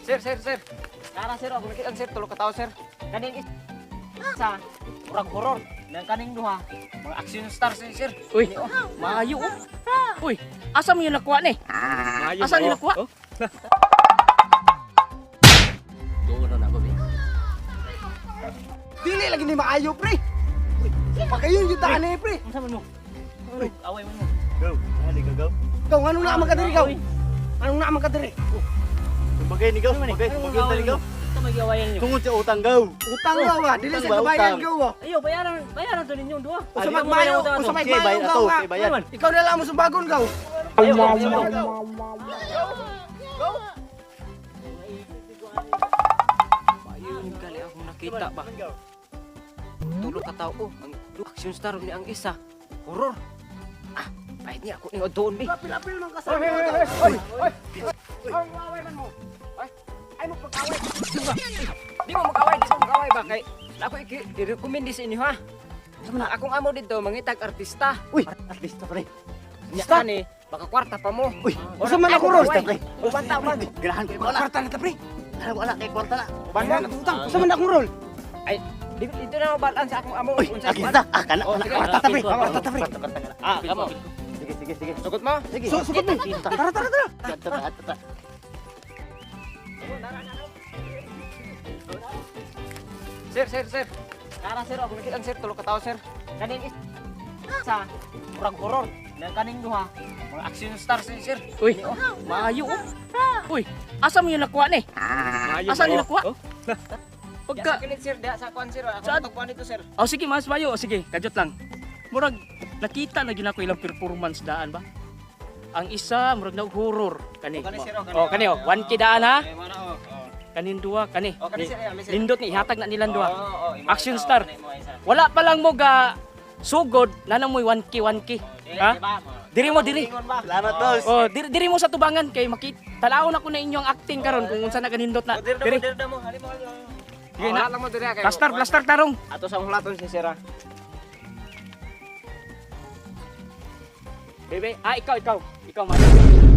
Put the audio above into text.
Sir. Nara sir, ako nakita sir, tulog ka tao sir. Kaning isa, kurang horror. Nang kaning duha, mga action stars sir. Uy, maayo oh. Uy, asa mo yung nakuha ni? Asa yung nakuha? Doon na ako, be. Dili lagi ni maayo, pre. Pagayon yung daan eh, pre. Ano mo? Uy, away mo. Go. Ali ka go. Gaw, anong naman ka diri, gaw? Anong naman ka diri? Bagay ni go. Bagay ni go. Ito may gawayan niyo. Tungod sa utang go. Utang gaw, dili sa Utang ba, kabayan, utang? gaw. Ayo, bayaran to ninyo duha. Usa magmayo, usa magmayo, gaw ka. Bayan. Ikaw na lang mo sumbagon, gaw. Ayo, ayun kali akong nakita ba. Tulog ka tao ko, ang action star ni ang isa. Horror. Ah, pahit niya ako ning doon bi. Lapil-lapil man kasama. Oy. Ang away man mo. Ay mo pag-away. Di mo mag-away ba kay ako i-recommend sa inyo ha. Akong amo dito mangitag artista. Uy, at least pre. Nya ani, baka kwarta pa mo. Uy, Usa man ako ron. Ubanta man. Ganahan ko wala. Kwarta na ta, pre. Wala kay kwarta na. Banda na utang. Usa man akong rol. Ay, dito na balaan sa akong amo. Uy, akita. Kana. Kwarta ta, pre. Kwarta ta, pre. Ah, kamo. Sige. Sugot mo? Sige. Sugot mo. Tara. Sir. Nara sir, ako nakita sir, tulog ka tao sir. Kaning isa, kurang horror. Nang kaning duha, mga action stars sir. Uy, maayo oh. Uy, asa mo yung nakuha ni? Asa yung nakuha? Pagka Pagka kilit sir, diha sa kuan sir. Ako Saan? tagpuan dito sir. Oh sige, mas mayo. Oh, sige, kajot lang. Murag nakita na ginako ilang performance daan ba? Ang isa murag na horror kani. Kani sir, Oh, kani oh, 1K daan ha. Eh, mana oh. Kanin duha kani. Oh, kani sir, sir. Lindot ni ihatag na nilang duha. Imo Action isa, star. imo isa. Wala pa lang mo ga sugod na mo 1K. Ha? Diri mo diri. Ingon ba? Salamat, boss. Oh, diri mo sa tubangan kay makita. Talawon ako na inyong acting karon kung unsa na ganindot na. Diri. Dirda mo, halimo. Sige Wala na. lang mo diri kay. Blaster tarong. Ato sa hulaton si sir. Bebe, ikaw man.